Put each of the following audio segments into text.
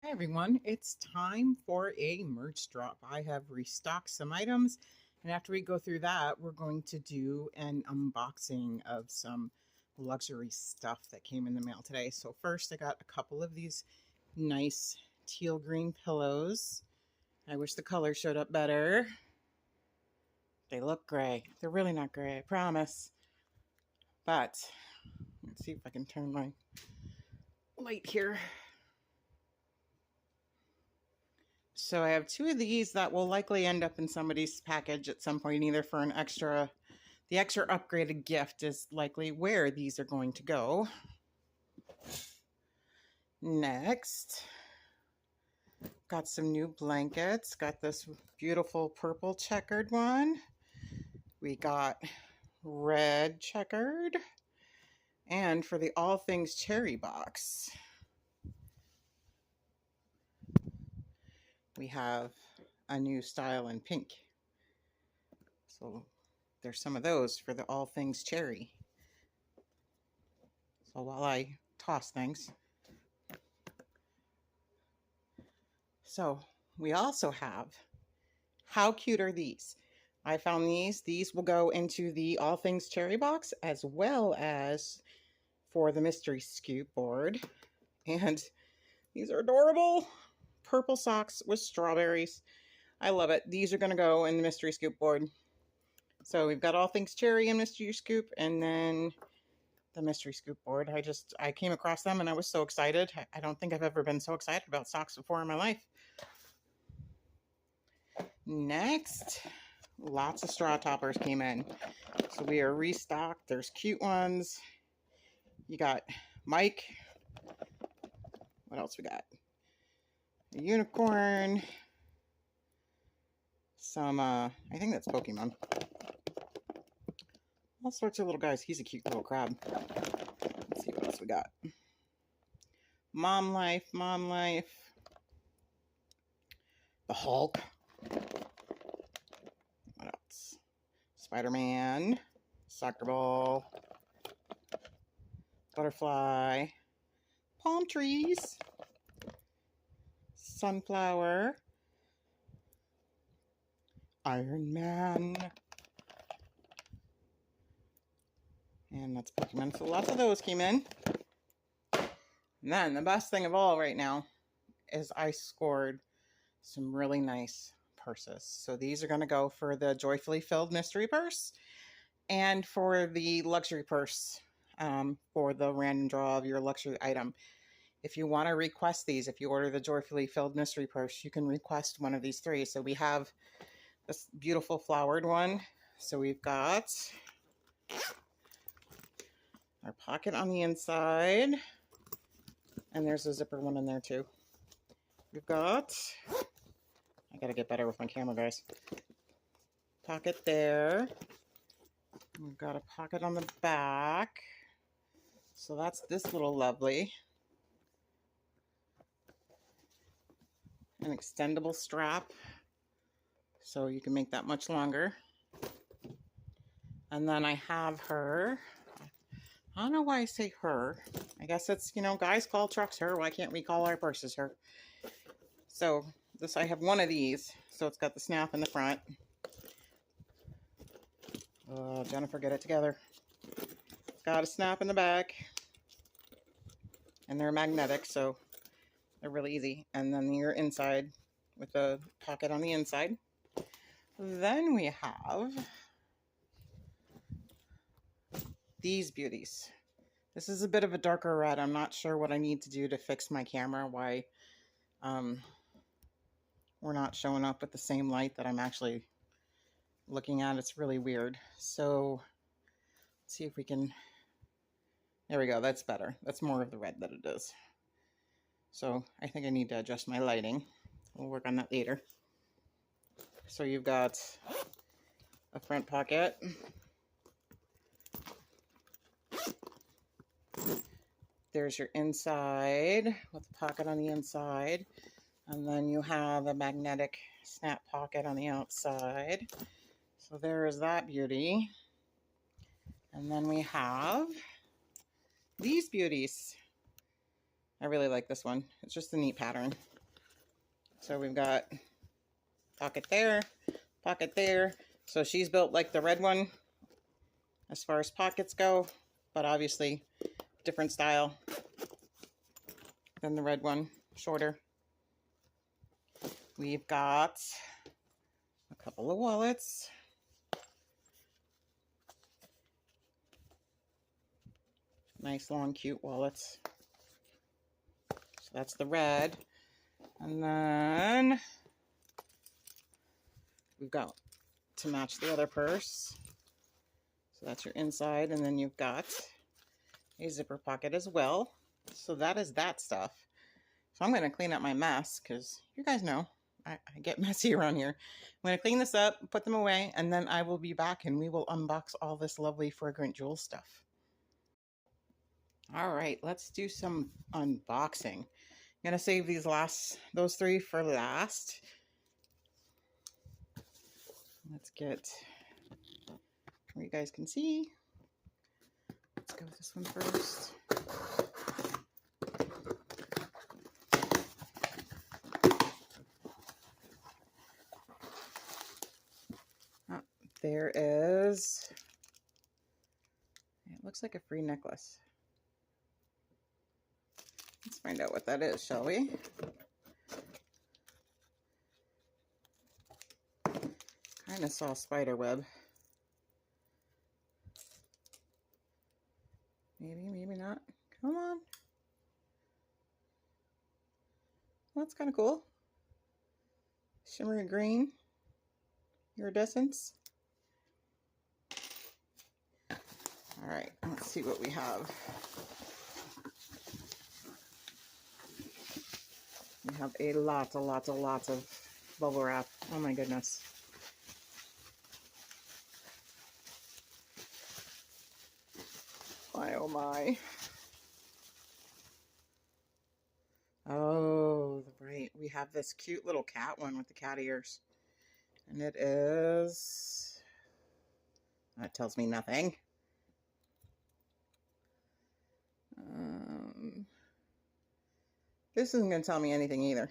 Hi everyone, it's time for a merch drop. I have restocked some items, and after we go through that, we're going to do an unboxing of some luxury stuff that came in the mail today. So first I got a couple of these nice teal green pillows. I wish the color showed up better. They look gray. They're really not gray, I promise. But let's see if I can turn my light here. So I have two of these that will likely end up in somebody's package at some point, either for the extra upgraded gift is likely where these are going to go. Next, got some new blankets. Got this beautiful purple checkered one. We got red checkered. And for the All Things Cherry box, we have a new style in pink. So there's some of those for the All Things Cherry. So while I toss things. So we also have, how cute are these? I found these. These will go into the All Things Cherry box as well as for the mystery scoop board. And these are adorable. Purple socks with strawberries. I love it. These are going to go in the mystery scoop board. So we've got All Things Cherry and mystery scoop, and then the mystery scoop board. I came across them and I was so excited. I don't think I've ever been so excited about socks before in my life. Next, lots of straw toppers came in. So we are restocked. There's cute ones. You got Mike. What else we got? A unicorn. Some, I think that's Pokemon. All sorts of little guys. He's a cute little crab. Let's see what else we got. Mom Life, Mom Life. The Hulk. What else? Spider-Man. Soccer ball. Butterfly. Palm trees. Sunflower. Iron Man. And that's Pokemon. So lots of those came in. And then the best thing of all right now is I scored some really nice purses. So these are going to go for the Joyfully Filled Mystery Purse and for the luxury purse for the random draw of your luxury item. If you want to request these, if you order the Joyfully Filled Mystery Purse, you can request one of these three. So we have this beautiful flowered one. So we've got our pocket on the inside. And there's a zipper one in there too. We've got, I gotta get better with my camera, guys. Pocket there. We've got a pocket on the back. So that's this little lovely. An extendable strap. So you can make that much longer. And then I have her. I don't know why I say her. I guess it's, guys call trucks her. Why can't we call our purses her? So this, I have one of these. So it's got the snap in the front. Jennifer, get it together. It's got a snap in the back. And they're magnetic, so they're really easy. And then you're inside with a pocket on the inside. Then we have these beauties. This is a bit of a darker red. I'm not sure what I need to do to fix my camera, why we're not showing up with the same light that I'm actually looking at. It's really weird. So let's see if we can, there we go, that's better. That's more of the red that it is. So I think I need to adjust my lighting. We'll work on that later. So you've got a front pocket. There's your inside with a pocket on the inside. And then you have a magnetic snap pocket on the outside. So there is that beauty. And then we have these beauties. I really like this one. It's just a neat pattern. So we've got pocket there, pocket there. So she's built like the red one as far as pockets go, but obviously different style than the red one, shorter. We've got a couple of wallets. Nice long cute wallets. So that's the red. And then we've got to match the other purse. So that's your inside, and then you've got a zipper pocket as well. So that is that stuff. So I'm going to clean up my mess because you guys know I get messy around here. I'm going to clean this up, put them away, and then I will be back and we will unbox all this lovely Fragrant jewel stuff. All right, let's do some unboxing. I'm going to save those three for last. Let's get where you guys can see. Let's go with this one first. Oh, there is, it looks like a free necklace. Let's find out what that is, shall we? Kind of saw spider web. Maybe, maybe not. Come on. Well, that's kind of cool. Shimmery green. Iridescence. All right, let's see what we have. We have a lot of bubble wrap. Oh my goodness. My, oh my. Oh, right. We have this cute little cat one with the cat ears. And it is, that tells me nothing. This isn't going to tell me anything either.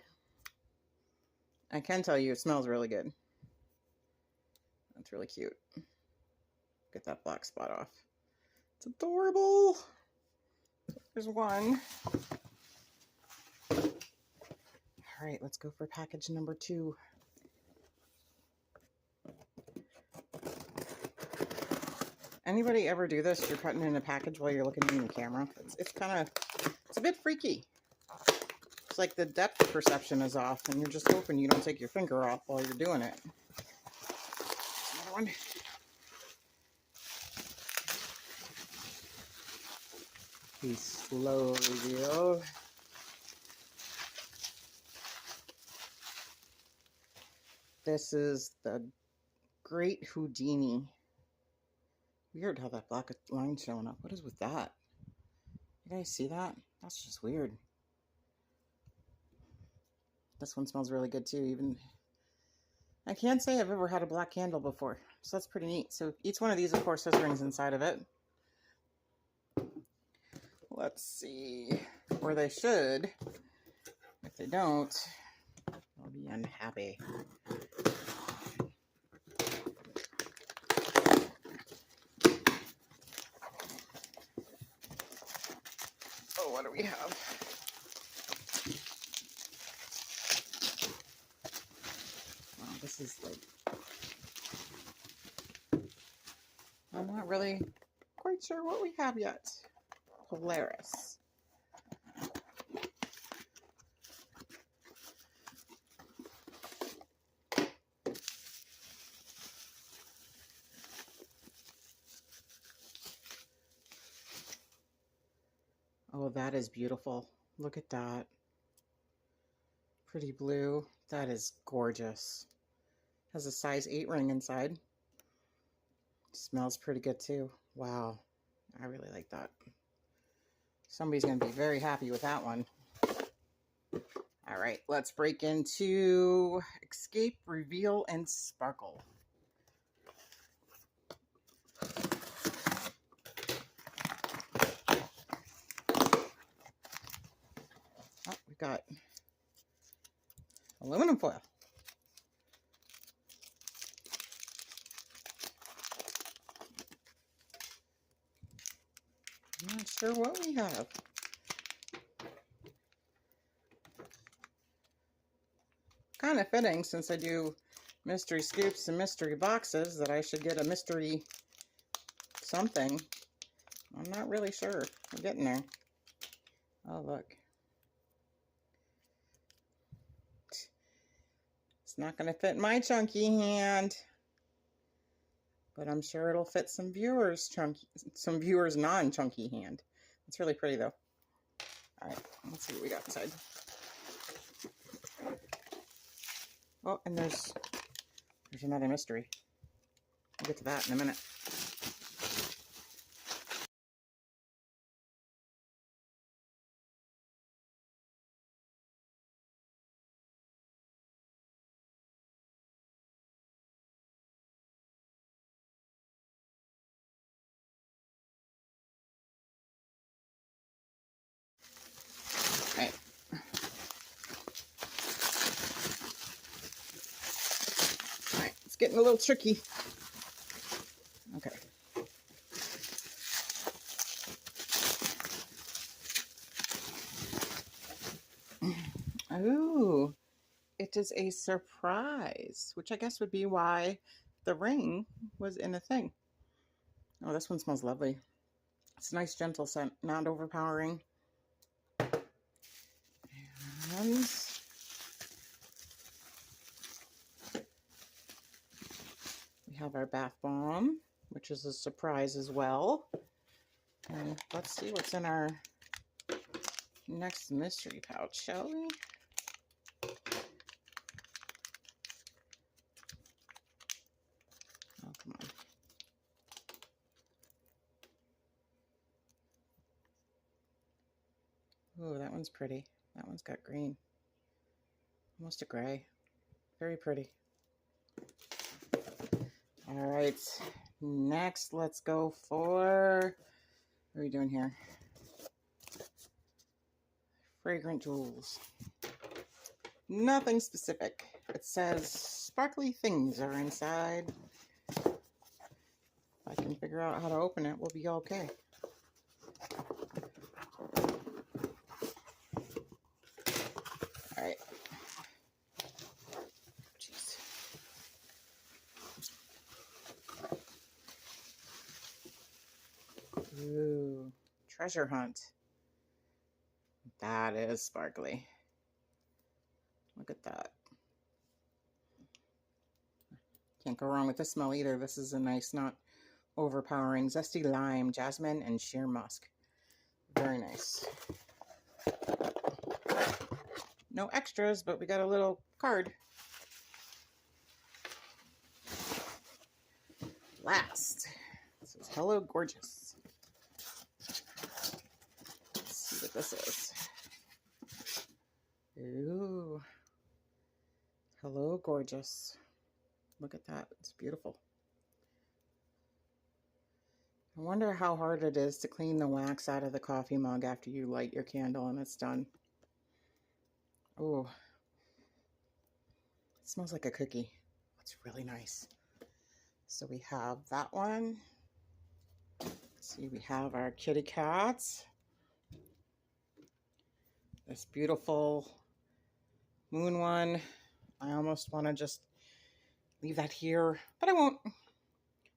I can tell you it smells really good. That's really cute. Get that black spot off. It's adorable. There's one. All right, let's go for package number 2. Anybody ever do this? You're cutting in a package while you're looking in the camera. It's a bit freaky. It's like the depth perception is off and you're just hoping you don't take your finger off while you're doing it. Another one. Be slow reveal. This is the Great Houdini. Weird how that black line's showing up. What is with that? You guys see that? That's just weird. This one smells really good too. Even I can't say I've ever had a black candle before, so that's pretty neat. So each one of these, of course, has rings inside of it. Let's see, or they should. If they don't, I'll be unhappy. Oh, what do we have? Wow, this is like, I'm not really quite sure what we have yet. Polaris. Oh, that is beautiful. Look at that. Pretty blue. That is gorgeous. Has a size 8 ring inside. Smells pretty good too. Wow. I really like that. Somebody's going to be very happy with that one. All right, let's break into Escape, Reveal, and Sparkle. Oh, we've got aluminum foil. I'm not sure what we have. Kind of fitting, since I do mystery scoops and mystery boxes, that I should get a mystery something. I'm not really sure. We're getting there. Oh, look. It's not going to fit my chunky hand, but I'm sure it'll fit some viewers' non-chunky hand. It's really pretty, though. All right, let's see what we got inside. Oh, and there's another mystery. We'll get to that in a minute. All right. All right, it's getting a little tricky. Okay. Oh, it is a surprise, which I guess would be why the ring was in a thing. Oh, this one smells lovely. It's a nice, gentle scent, not overpowering. And we have our bath bomb, which is a surprise as well. And let's see what's in our next mystery pouch, shall we? Oh, come on. Oh, that one's pretty. That one's got green. Almost a gray. Very pretty. All right. Next, let's go for... What are we doing here? Fragrant jewels. Nothing specific. It says sparkly things are inside. If I can figure out how to open it, we'll be okay. All right. Jeez. Ooh, treasure hunt. That is sparkly. Look at that. Can't go wrong with the smell either. This is a nice, not overpowering, zesty lime, jasmine, and sheer musk. Very nice. No extras, but we got a little card. Last, this is Hello Gorgeous. Let's see what this is. Ooh. Hello Gorgeous. Look at that. It's beautiful. I wonder how hard it is to clean the wax out of the coffee mug after you light your candle and it's done. Oh, it smells like a cookie. It's really nice. So we have that one. Let's see, we have our kitty cats. This beautiful moon one. I almost want to just leave that here, but I won't.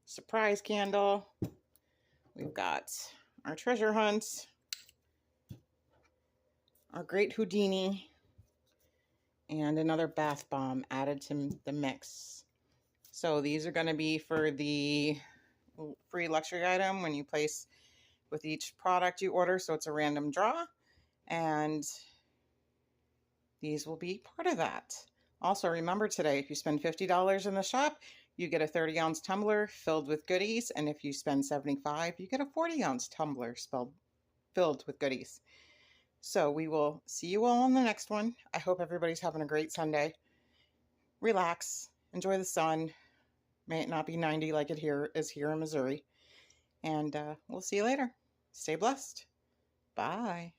Surprise candle. We've got our treasure hunt, our great Houdini, and another bath bomb added to the mix. So these are going to be for the free luxury item when you place with each product you order. So it's a random draw, and these will be part of that. Also, remember today, if you spend $50 in the shop, you get a 30-ounce tumbler filled with goodies. And if you spend $75, you get a 40-ounce tumbler filled with goodies. So we will see you all on the next one. I hope everybody's having a great Sunday. Relax. Enjoy the sun. May it not be 90 like it is here in Missouri. And we'll see you later. Stay blessed. Bye.